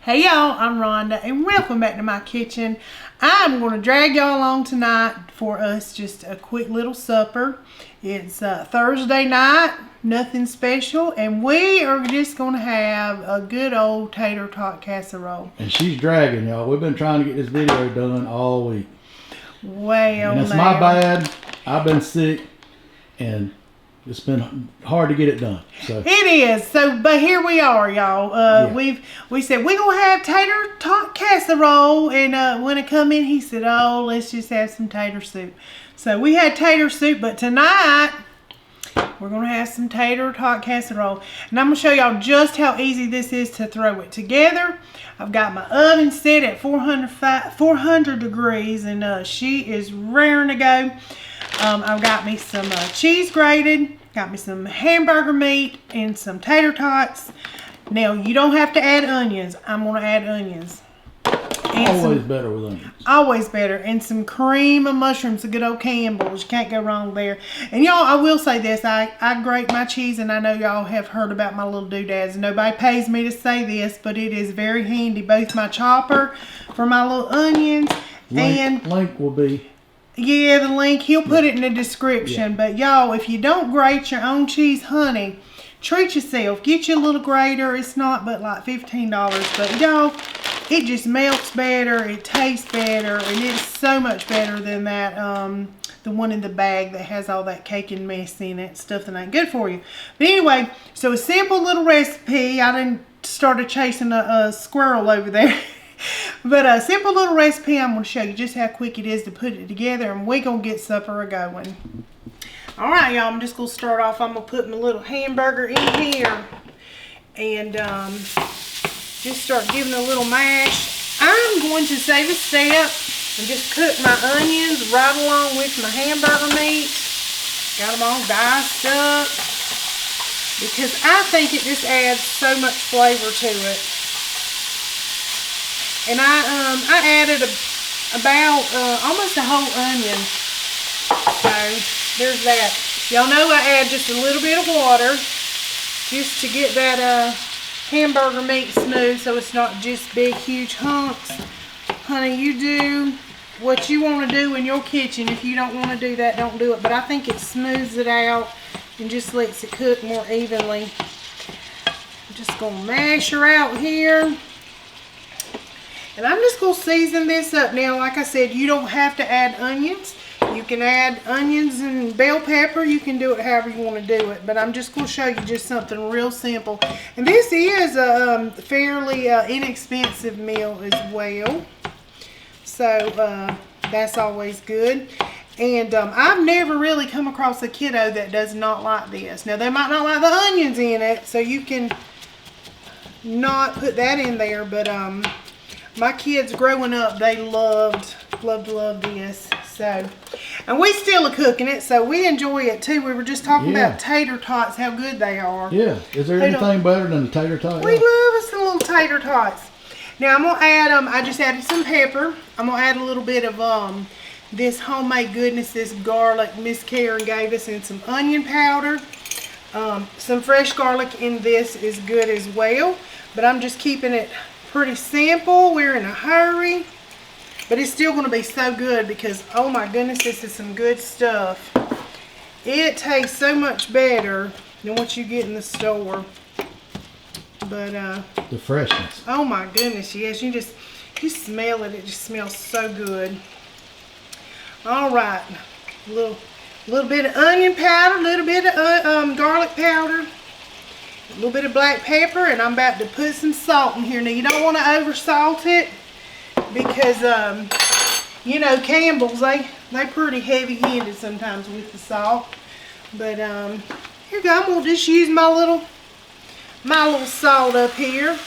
Hey y'all, I'm Rhonda and welcome back to my kitchen. I'm going to drag y'all along tonight for us just a quick little supper. It's Thursday night, nothing special, and we are just going to have a good old tater tot casserole. And she's dragging, y'all. We've been trying to get this video done all week. Well, and it's my bad. I've been sick and it's been hard to get it done. So it is. So, but here we are, y'all. We said we're gonna have tater tot casserole, and when it come in, he said, "Oh, let's just have some tater soup." So we had tater soup, but tonight we're gonna have some tater tot casserole, and I'm gonna show y'all just how easy this is to throw it together. I've got my oven set at 400 degrees, and she is raring to go. I've got me some cheese grated. Got me some hamburger meat and some tater tots. Now, you don't have to add onions. I'm going to add onions. And always better with onions. Always better. And some cream of mushrooms, a good old Campbell's. You can't go wrong there. And y'all, I will say this. I grate my cheese, and I know y'all have heard about my little doodads. Nobody pays me to say this, but it is very handy. Both my chopper for my little onions link will be... Yeah, the link, he'll put it in the description. Yeah. But y'all, if you don't grate your own cheese, honey, treat yourself. Get you a little grater. It's not but like $15. But y'all, it just melts better. It tastes better. And it's so much better than that, the one in the bag that has all that cake and mess in it. Stuff that ain't good for you. But anyway, so a simple little recipe. I done started chasing a squirrel over there. But a simple little recipe. I'm going to show you just how quick it is to put it together, and we're going to get supper going. Alright, y'all, I'm just going to start off. I'm going to put my little hamburger in here and just start giving a little mash. I'm going to save a step and just cook my onions right along with my hamburger meat. Got them all diced up because I think it just adds so much flavor to it. And I added about almost a whole onion. So there's that. Y'all know I add just a little bit of water just to get that hamburger meat smooth, so it's not just big huge hunks. Honey, you do what you want to do in your kitchen. If you don't want to do that, don't do it. But I think it smooths it out and just lets it cook more evenly. I'm just going to mash her out here. And I'm just going to season this up. Now, like I said, you don't have to add onions. You can add onions and bell pepper. You can do it however you want to do it. But I'm just going to show you just something real simple. And this is a fairly inexpensive meal as well. So, that's always good. And I've never really come across a kiddo that does not like this. Now, they might not like the onions in it, so you can not put that in there. But, my kids growing up, they loved this. So, and we still are cooking it, so we enjoy it too. We were just talking about tater tots, how good they are. Yeah. Is there anything better than the tater tot? We love us some little tater tots. Now I'm gonna add I just added some pepper. I'm gonna add a little bit of this homemade goodness, this garlic Miss Karen gave us, and some onion powder. Some fresh garlic in this is good as well, but I'm just keeping it pretty simple. We're in a hurry, but it's still going to be so good because, oh my goodness, this is some good stuff. It tastes so much better than what you get in the store. But the freshness. Oh my goodness, yes, you smell it. It just smells so good. All right, a little bit of onion powder, a little bit of garlic powder. A little bit of black pepper, and I'm about to put some salt in here. Now, you don't want to over salt it because, you know, Campbell's, they pretty heavy-handed sometimes with the salt. But, here you go. I'm going to just use my little salt up here.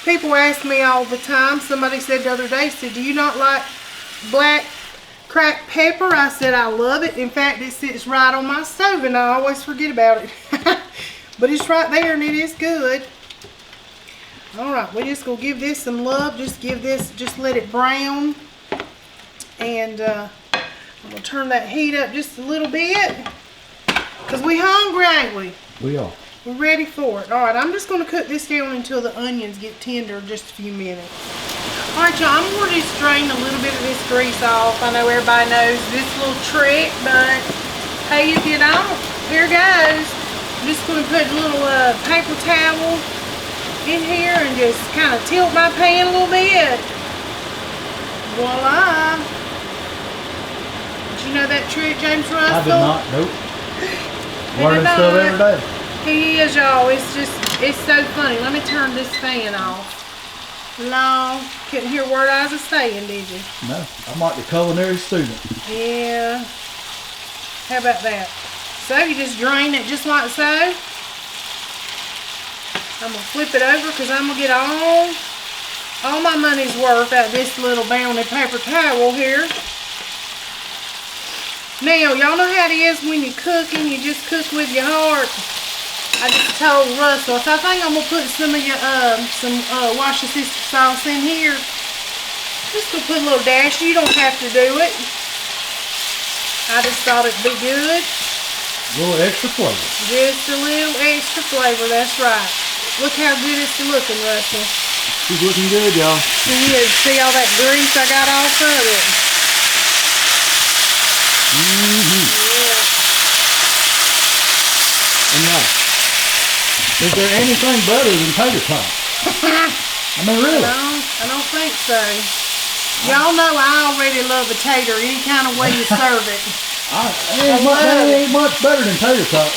People ask me all the time. Somebody said the other day, said, do you not like black cracked pepper? I said, I love it. In fact, it sits right on my stove, and I always forget about it. But it's right there, and it is good. Alright, we're just going to give this some love. Just let it brown. And I'm going to turn that heat up just a little bit. Because we hungry, ain't we? We are. We're ready for it. All right, I'm just going to cook this down until the onions get tender, just a few minutes. All right, y'all, I'm going to just drain a little bit of this grease off. I know everybody knows this little trick, but hey, if you don't, here goes. I'm just going to put a little paper towel in here and just kind of tilt my pan a little bit. Voila. Did you know that trick, James Russell? I did not, nope. Learning stuff every day. He is, y'all. It's so funny. Let me turn this fan off. No, couldn't hear a word I was saying, did you? No, I'm like the culinary student. Yeah. How about that? So you just drain it just like so. I'm gonna flip it over because I'm gonna get all my money's worth out of this little Bounty paper towel here. Now, y'all know how it is when you're cooking, you just cook with your heart. I just told Russell, so I think I'm gonna put some of your Worcestershire sauce in here. Just gonna put a little dash. You don't have to do it. I just thought it'd be good. A little extra flavor. Just a little extra flavor, that's right. Look how good it's looking, Russell. She's looking good, y'all. See all that grease I got off of it? Yeah. And y'all, is there anything better than tater tots? I mean, really? I don't think so. Y'all know I already love a tater any kind of way you serve it. It ain't much better than tater tots.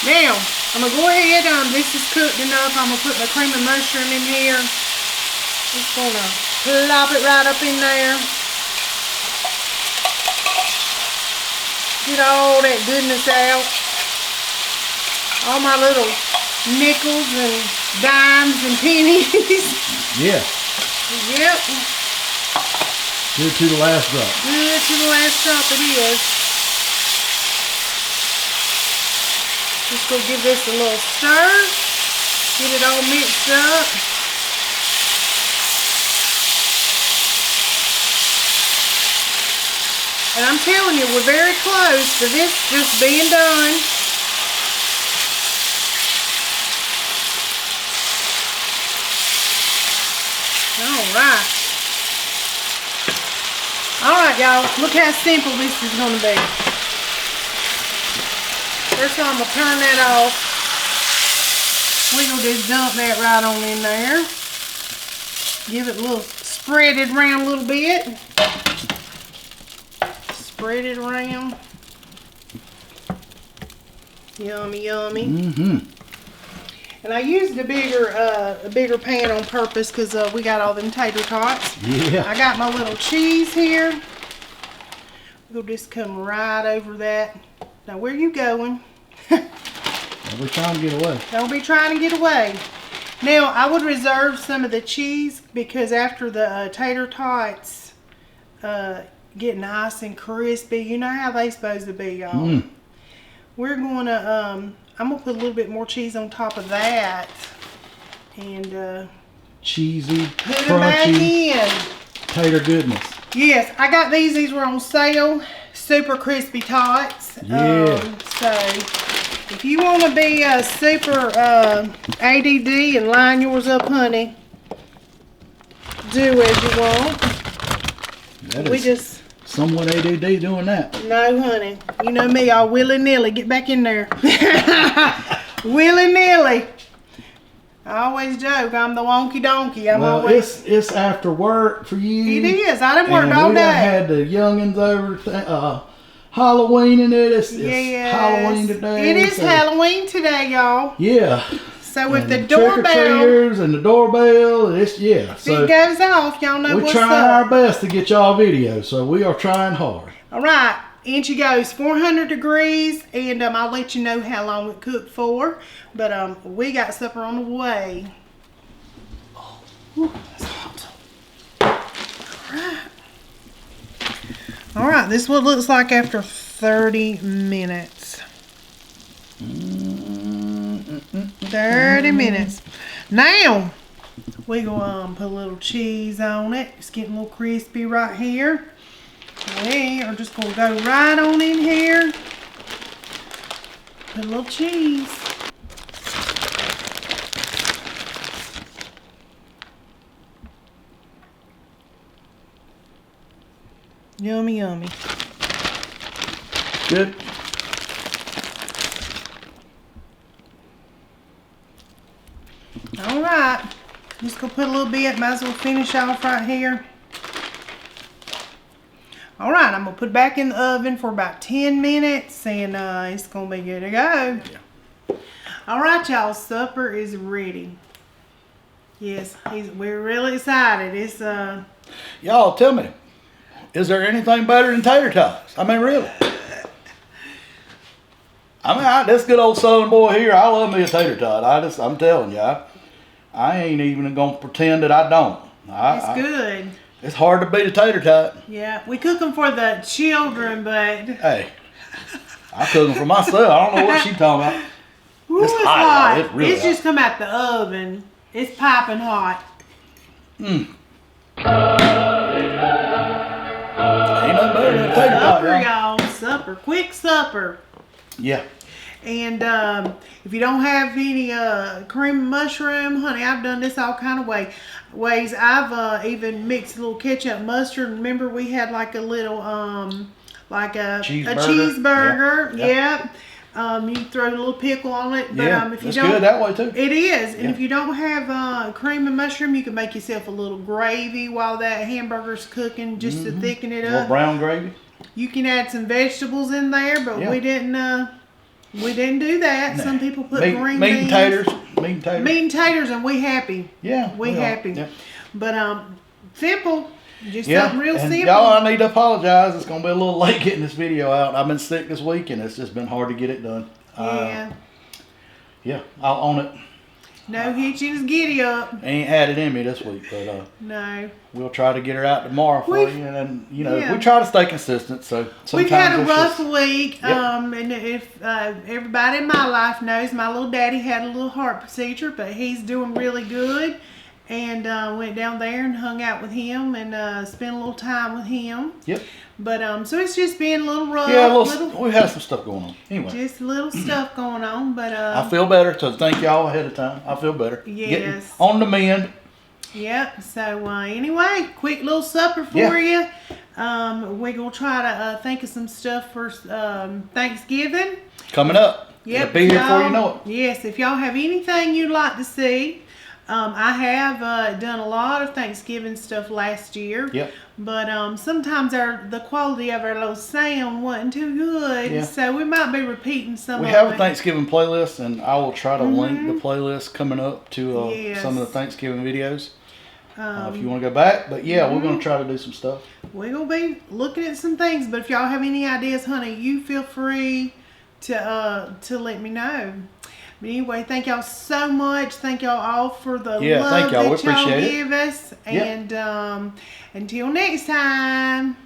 Now, I'm going to go ahead. This is cooked enough. I'm going to put my cream and mushroom in here. Just going to plop it right up in there. Get all that goodness out. All my little nickels and dimes and pennies. Yeah. Yep. Good to the last drop. Good to the last drop it is. Just gonna give this a little stir. Get it all mixed up. And I'm telling you, we're very close to this just being done. Alright. Alright, y'all. Look how simple this is going to be. First of all, I'm going to turn that off. We're going to just dump that right on in there. Give it a little, spread it around a little bit. Spread it around. Yummy, yummy. Mm-hmm. And I used a bigger pan on purpose because we got all them tater tots. Yeah. I got my little cheese here. We'll just come right over that. Now, where you going? We're trying to get away. Don't be trying to get away. Now, I would reserve some of the cheese because after the tater tots get nice and crispy, you know how they supposed to be, y'all. We're going to... I'm going to put a little bit more cheese on top of that. And cheesy, put it back in. Tater goodness. Yes, I got these. These were on sale. Super crispy tots. Yeah. So, if you want to be a super ADD and line yours up, honey, do as you want. We just... somewhat ADD doing that. No, honey. You know me, I'll willy-nilly. Get back in there. Willy-nilly. I always joke, I'm the wonky donkey. It's after work for you. It is. I done worked all day. We had the youngins over Halloween in it. It's Halloween today. It is Halloween today, y'all. Yeah. So with the doorbell and the doorbell, so it goes off, y'all know what's up. We're trying our best to get y'all videos, so we are trying hard. All right, and she goes 400 degrees, and I'll let you know how long it cooked for. But we got supper on the way. Ooh, that's hot. All right, this is what it looks like after 30 minutes. 30 minutes. Now, we go put a little cheese on it. It's getting a little crispy right here. We are just going to go right on in here. Put a little cheese. Yummy, yummy. Good. All right. Just gonna put a little bit. Might as well finish off right here. All right, I'm gonna put it back in the oven for about 10 minutes, and it's gonna be good to go. Yeah. All right, y'all. Supper is ready. Yes, we're really excited. It's Y'all tell me, is there anything better than tater tots? I mean, really? I mean, this good old Southern boy here, I love me a tater tot. I'm telling you, I ain't even gonna pretend that I don't. it's good. It's hard to beat a tater tot. Yeah, we cook them for the children, but Hey, I cook them for myself. I don't know what she's talking about. ooh, It's it's hot, hot. y'all. It's really It's just come out the oven. It's piping hot. Ain't nothing better than a tater tot, Supper, y'all. y'all. Supper. Quick supper. Yeah. And if you don't have any cream and mushroom, honey, I've done this all kind of ways. I've even mixed a little ketchup mustard. Remember, we had like a little like a cheeseburger. Yeah. Yep. You throw a little pickle on it. But Yeah, if you it's don't, good that way too. it is. And Yeah. if you don't have cream and mushroom, you can make yourself a little gravy while that hamburger's cooking, just to thicken it A little up. brown gravy. You can add some vegetables in there, but Yeah. we didn't do that. Nah. Some people put Meat green and beans. taters. Meat and taters. Meat and taters, and we happy. Yeah. We are. happy. Yeah. But simple. Just Yeah, something real and simple. y'all, I need to apologize. It's gonna be a little late getting this video out. I've been sick this week, and it's just been hard to get it done. Yeah. I'll own it. No hitchings, giddy up. I ain't had it in me this week, but No. we'll try to get her out tomorrow for We've- you. And then, yeah. we try to stay consistent. So We've sometimes had a it's rough just- week. Yep. And if everybody in my life knows, my little daddy had a little heart procedure, but he's doing really good. And went down there and hung out with him and spent a little time with him. Yep. But so it's just been a little rough. Yeah, we had some stuff going on. Anyway, Just little stuff going on, but I feel better. So thank y'all ahead of time. I feel better. Yes. Getting on the mend. Yep. So anyway, quick little supper for you. We're gonna try to think of some stuff for Thanksgiving. Coming up. Yep. It'll be here before you know it. Yes. If y'all have anything you'd like to see, I have done a lot of Thanksgiving stuff last year. Yep. But sometimes the quality of our little sound wasn't too good, Yeah. so we might be repeating some We of have a it. Thanksgiving playlist, and I will try to link the playlist coming up to Yes. some of the Thanksgiving videos if you want to go back. But yeah, we're going to try to do some stuff. We're going to be looking at some things, but if y'all have any ideas, honey, you feel free to let me know. But anyway, thank y'all so much. Thank y'all all for the love thank y'all. We that y'all appreciate it. give us. Yep. And until next time.